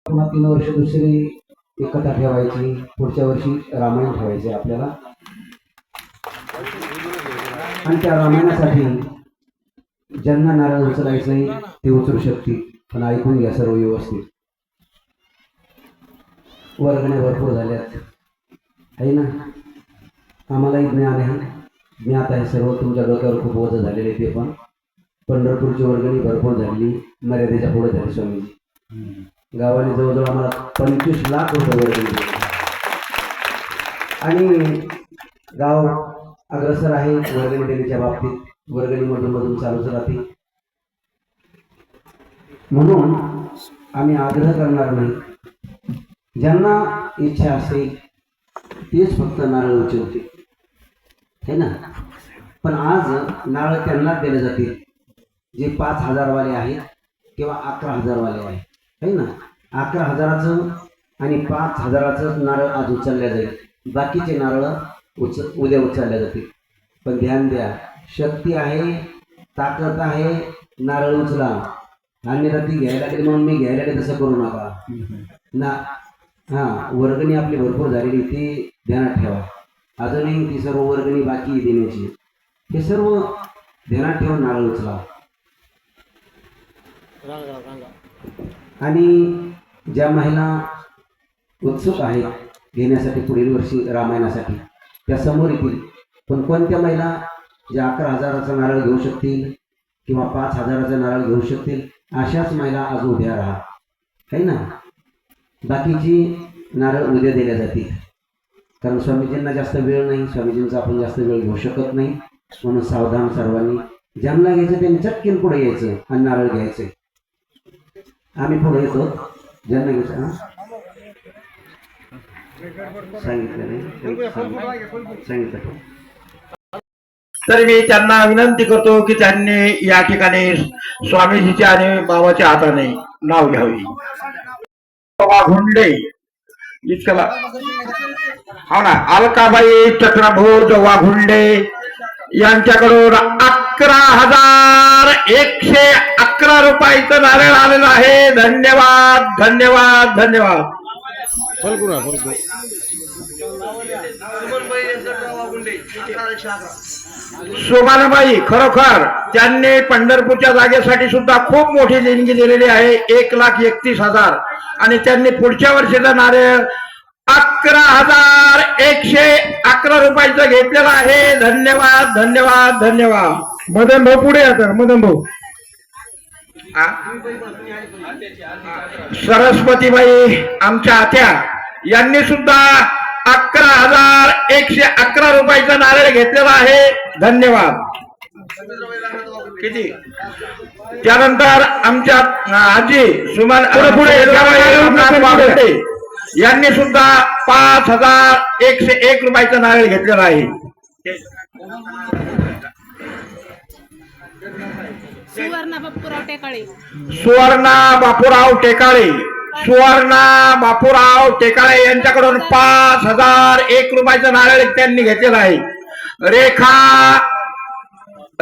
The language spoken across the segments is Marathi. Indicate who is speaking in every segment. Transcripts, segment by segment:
Speaker 1: पुन्हा 3 वर्ष दुसरी एक कथा ठेवायची, पुढच्या वर्षी रामायण ठेवायचे आपल्याला. आणि त्या रामायणासाठी ज्यांना नारळ उचलायचंय ते उचलू शकतील, पण ऐकून घ्या सर्व व्यवस्थित. वर्गण्या भरपूर झाल्यात आहे ना, आम्हालाही ज्ञान आहे, ज्ञात आहे सर्व. तुमच्या डोक्यावर खूप ओझं झालेले ते पण. पंढरपूरची वर्गणी भरपूर झालेली, मर्यादेच्या पुढे झाली स्वामीजी. गावाने जवळजवळ आम्हाला 25 लाख रुपये वर्गणी दिली आणि गाव अग्रसर आहे वर्गणी देण्याच्या बाबतीत. वर्गणी मधून चालूच राहते. म्हणून आम्ही आग्रह करणार नाही, ज्यांना इच्छा असेल तेच फक्त नारळ उचलते है ना. पण आज नारळ त्यांनाच दिले जातील जे 5,000 वाले आहेत किंवा 11,000 वाले आहेत है ना. 11,000चं आणि 5,000चं नारळ आज उचलल्या जाईल, बाकीचे नारळ उद्या उचलल्या जातील. पण ध्यान द्या, शक्ती आहे, ताकद आहे, नारळ उचला. अन्यथा ती घ्यायला लागली म्हणून मी घ्यायला लागले तसं करू नका ना. हां, वर्गणी आपली भरपूर झालेली ती ध्यानात ठेवा. अजूनही ती सर्व वर्गणी बाकी देण्याची, हे सर्व ध्यानात ठेवून नारळ उचला. आणि ज्या महिला उत्सुक आहेत घेण्यासाठी पुढील वर्षी रामायणासाठी, त्या समोर येतील. पण कोणत्या महिला ज्या 11,000चा नारळ घेऊ शकतील किंवा 5,000चा नारळ घेऊ शकतील, अशाच महिला आज उभ्या राहा है ना. बाकीची नारळ उद्या दिल्या जातील, कारण स्वामीजींना जास्त वेळ नाही, स्वामीजींचा आपण जास्त वेळ घेऊ शकत नाही. म्हणून सावधान सर्वांनी. ज्यांना घ्यायचं त्यांनी चटकीन पुढे यायचं आणि नारळ घ्यायचं. आम्ही पुढे येतो, ज्यांना घ्यायचं. हां, सांगितलं नाही, सांगितलं.
Speaker 2: तर मी त्यांना विनंती करतो की त्यांनी या ठिकाणी स्वामीजीच्या आणि बाबाच्या हाताने नाव घ्यावी. वाघुंडे इतक्याला हो ना, अलकाबाई चक्रभोज वाघुंडे यांच्याकडून 11,111 रुपयाचं नारळ आलेलं आहे. धन्यवाद धन्यवाद धन्यवाद. सोमानाबाई खरोखर त्यांनी पंढरपूरच्या जागेसाठी सुद्धा खूप मोठी देणगी दिलेली आहे, 1,31,000. आणि त्यांनी पुढच्या वर्षीचा नारळ 11,111 रुपयाचं घेतलेला आहे. धन्यवाद धन्यवाद धन्यवाद.
Speaker 3: मदन भाऊ पुढे आता. मदन भाऊ.
Speaker 2: सरस्वतीबाई आमच्या आत्या यांनी सुद्धा 11,111 रुपयाचा नारळ घेतलेला आहे. धन्यवाद. किती? त्यानंतर आमच्या आजी सुमन पुढे यांनी सुद्धा 5,101 रुपयाचं नारळ घेतलेलं आहे.
Speaker 4: सुवर्णा बापूराव टेकाळे.
Speaker 2: सुवर्णा बापूराव टेकाळे यांच्याकडून 5,001 रुपयाचं नारळ त्यांनी घेतलेलं आहे.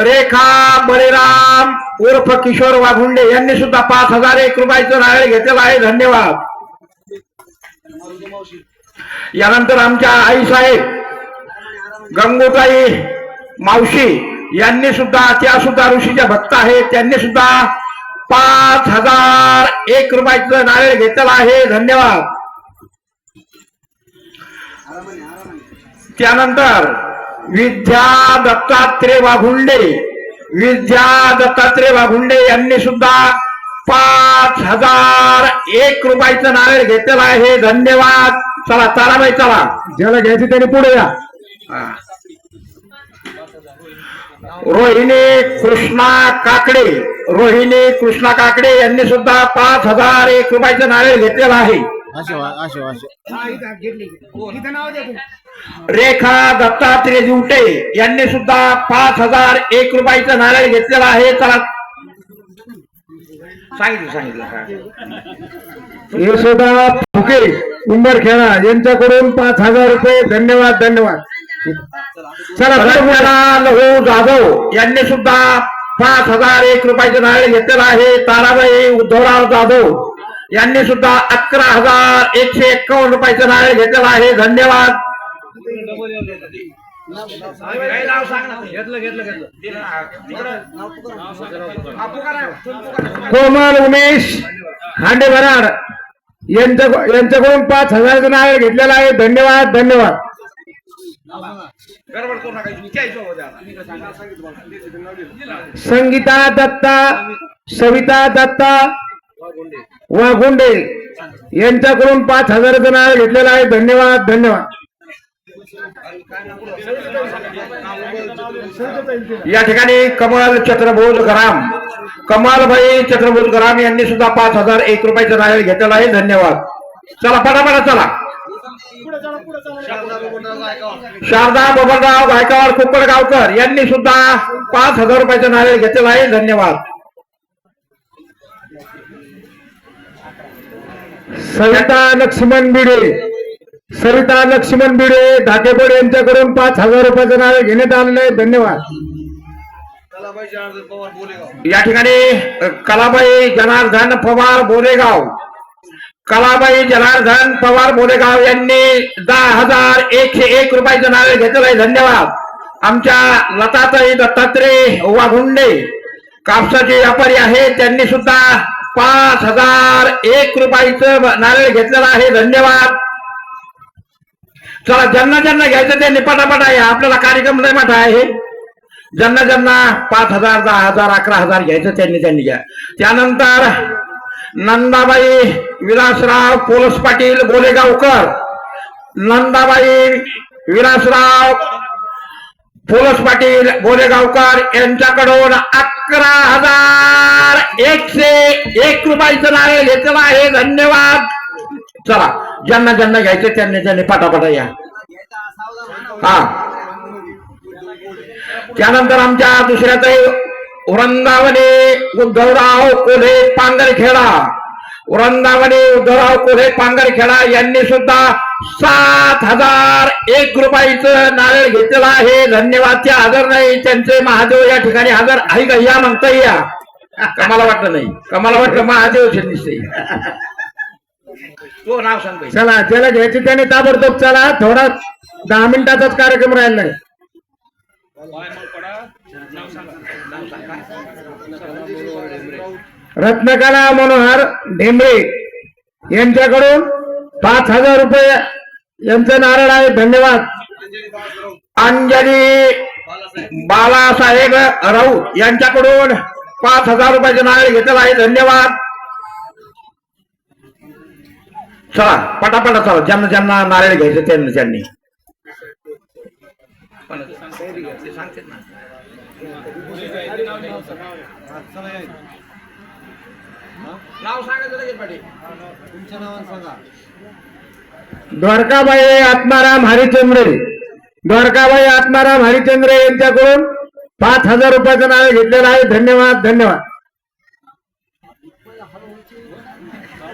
Speaker 2: रेखा बळीराम उर्फ किशोर वाघुंडे यांनी सुद्धा 5,001 रुपयाचं नारळ घेतलेलं आहे. धन्यवाद. यानंतर आमच्या आईसाहेब गंगोताई मावशी यांनी सुद्धा, त्या सुद्धा ऋषीच्या भक्त आहेत, त्यांनी सुद्धा 5,001 रुपयाचं नारळ घेतलेलं आहे. धन्यवाद. त्यानंतर विद्या दत्तात्रय वाघुंडे यांनी सुद्धा 5,001 रुपयाचं नारळ घेतलेलं आहे. धन्यवाद. चला ताराबाई चला,
Speaker 3: ज्याला घ्यायचे त्याने पुढे या.
Speaker 2: रोहिणी कृष्णा काकडे यांनी सुद्धा 5,001 रुपयाचं नारळ घेतलेलं आहे. रेखा दत्तात्रय दिवटे यांनी सुद्धा 5,001 रुपयाचं नारळ घेतलेलं आहे. चला सांगितलं.
Speaker 3: यशोदा फुके उंबरखेडा यांच्याकडून 5,000 रुपये. धन्यवाद धन्यवाद.
Speaker 2: चला लहू जाधव यांनी सुद्धा 5,001 रुपयाचं नारळ घेतलेलं आहे. ताराबाई उद्धवराव जाधव यांनी सुद्धा 11,151 रुपयाचं नारळ घेतलेलं आहे. धन्यवाद.
Speaker 3: कोमल उमेश खांडे भराड यांच्याकडून 5,000चं नारळ घेतलेलं आहे. धन्यवाद धन्यवाद. संगीता दत्ता सविता दत्ता वाघुंडे यांच्याकडून 5,000चं नारळ घेतलेलं आहे. धन्यवाद धन्यवाद.
Speaker 2: या ठिकाणी कमल चंद्रबोध गराम कमलभाई चंद्रबोध गराम यांनी सुद्धा 5,001 रुपयाचं नारळ घेतलेलं आहे. धन्यवाद. चला पटापटा चला. शारदा बबनराव गायकवाड कुक्कडगावकर यांनी सुद्धा 5,000 रुपयाचं नारळ घेतलेलं आहे. धन्यवाद.
Speaker 3: सविता लक्ष्मण भिडे धाकेपड यांच्याकडून 5,000 रुपयाचं नारळ घेण्यात आलेलं आहे. धन्यवाद.
Speaker 2: या ठिकाणी कलाबाई जनार्दन पवार बोलेगाव कलाबाई जनार्दन पवार बोलेगाव यांनी 10,101 रुपयाचं नारळ घेतलेलं आहे. धन्यवाद. आमच्या लताताई दत्तात्रय वाघुंडे कापसाचे व्यापारी आहेत, त्यांनी सुद्धा 5,001 रुपयाचं नारळ घेतलेलं आहे. धन्यवाद. चला ज्यांना ज्यांना घ्यायचं त्यांनी पटापट आहे. आपल्याला कार्यक्रम लय मोठा आहे. ज्यांना ज्यांना 5,000 10,000 11,000 घ्यायचं त्यांनी घ्या. त्यानंतर नंदाबाई विलासराव पोलस पाटील बोलेगावकर नंदाबाई विलासराव पोलस पाटील बोलेगावकर यांच्याकडून 11,101 रुपयाचं नारळ घेतलेलं आहे. धन्यवाद. चला ज्यांना ज्यांना घ्यायचं त्यांनी पटापटा या. हा त्यानंतर आमच्या दुसऱ्या ताई औरंगावणे उद्धवराव कोल्हे पांगरखेडा पांगरखेडा यांनी सुद्धा 7,001 रुपयाचं नारळ घेतलेलं आहे. धन्यवाद. ते हजर नाही, त्यांचे महादेव या ठिकाणी हजर आहे का या म्हणता या. कमाला वाटलं नाही, कमाला वाटलं महादेव दिसते. तो नाव सांग.
Speaker 3: चला ज्याला घ्यायचे त्याने ताबडतोब चला. थोडा 10 मिनिटाचाच कार्यक्रम राहिला नाही. रत्नकला मनोहर ढेंबरे यांच्याकडून 5,000 रुपये यांचं नारळ आहे. धन्यवाद.
Speaker 2: अंजली बालासाहेब राऊत यांच्याकडून 5,000 रुपयाचं नारळ घेतलेलं आहे. धन्यवाद. चला पटापटा चला ज्यांना ज्यांना नारळ घ्यायचं त्यांनी
Speaker 3: द्वारकाबाई आत्माराम हरिचंद्र यांच्याकडून 5,000 रुपयाचं नारळ घेतलेलं आहे. धन्यवाद धन्यवाद.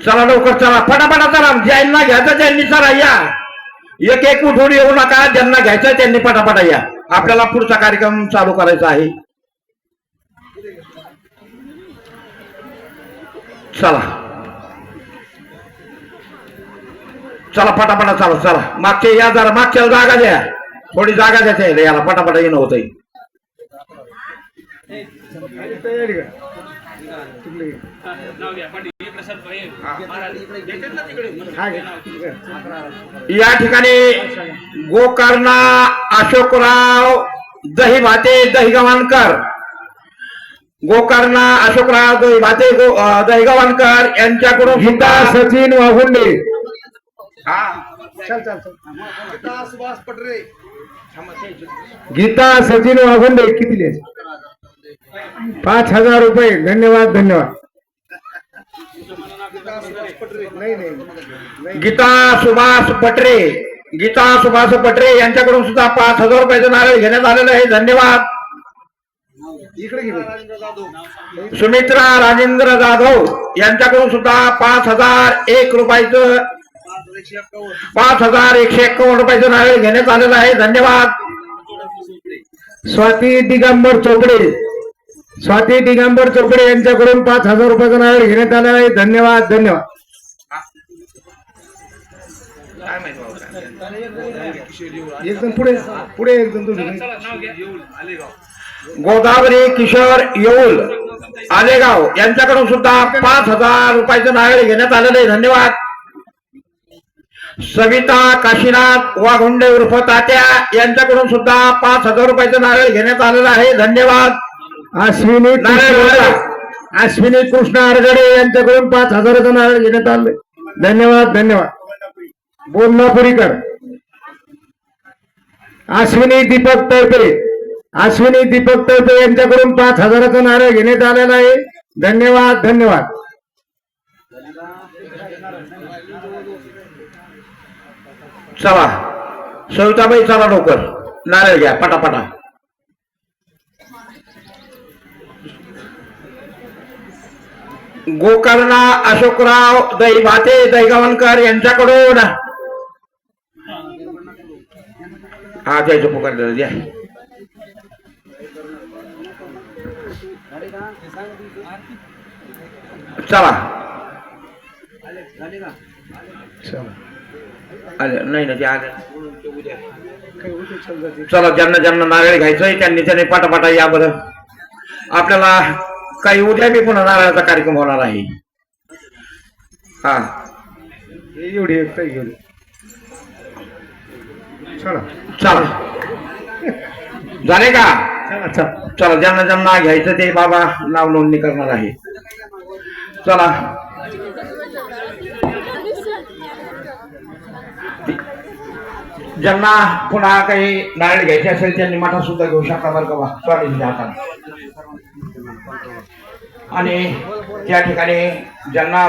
Speaker 2: चला लवकर चला पटापटा चला. ज्यांना घ्यायचं त्यांनी चला या. एक उठून येऊ नका. ज्यांना घ्यायचं त्यांनी पटापटा या. आपल्याला पुढचा कार्यक्रम चालू करायचा आहे. चला चला पटापटा चला. चला मागचे या जरा मागच्या जागा द्या. थोडी जागा द्यायचं याला. पटापटा येणं होतंय. या ठिकाणी गोकर्णा अशोकराव दहीभाते दहीगव्हाणकर दहीगव्हाणकर यांच्याकडून
Speaker 3: गीता सचिन वाघुंडे किती 5,000 रुपये. धन्यवाद धन्यवाद.
Speaker 2: गीता सुभाष पटरे यांच्याकडून सुद्धा 5,000 रुपयाचं नारळ घेण्यात आलेलं आहे. धन्यवाद. सुमित्रा राजेंद्र जाधव यांच्याकडून सुद्धा 5,001 रुपयाचं 5,151 रुपयाचं नारळ घेण्यात आलेलं आहे. धन्यवाद.
Speaker 3: स्वाती दिगंबर चोपडे यांच्याकडून 5,000 रुपयाचं नारळ घेण्यात आलेलं आहे. धन्यवाद धन्यवाद.
Speaker 2: काय माहिती बाबा काय.
Speaker 3: एकदम पुढे पुढे एकदम तुम्ही
Speaker 2: गोदावरी किशोर येऊल आलेगाव यांच्याकडून सुद्धा 5,000 रुपयाचं नारळ घेण्यात आलेलं आहे. धन्यवाद. सविता काशीनाथ वाघुंडे उर्फ तात्या यांच्याकडून सुद्धा 5,000 रुपयाचं नारळ घेण्यात आलेलं आहे. धन्यवाद.
Speaker 3: अश्विनी कृष्ण आरगडे यांच्याकडून 5,000चं नारळ घेण्यात आले. धन्यवाद धन्यवाद. बोलनापुरीकर अश्विनी दीपक तळपे यांच्याकडून 5,000चं नारळ घेण्यात आलेलं आहे. धन्यवाद धन्यवाद.
Speaker 2: चला सविताबाई चला लवकर नारळ घ्या पटापटा. गोकर्णा अशोकराव दहीभाते दहीगावनकर यांच्याकडून हा द्यायचं पुकार द्या. चला आले नाही ना ते आले. चला ज्यांना ज्यांना नारळ घ्यायचंय त्यांनी पाटापाटा या बरं. आपल्याला काही उद्या बी पुन्हा नारळाचा कार्यक्रम होणार आहे. हा
Speaker 3: एवढी एक घेऊन चला
Speaker 2: चला झाले का.
Speaker 3: चला चला
Speaker 2: चला ज्यांना ज्यांना घ्यायचं ते बाबा नाव नोंदणी करणार आहे. चला ज्यांना पुन्हा काही नारळ घ्यायचे असेल त्यांनी मठा सुद्धा घेऊ शकता बरं का बा स्वामींच्या हाताने. आणि त्या ठिकाणी ज्यांना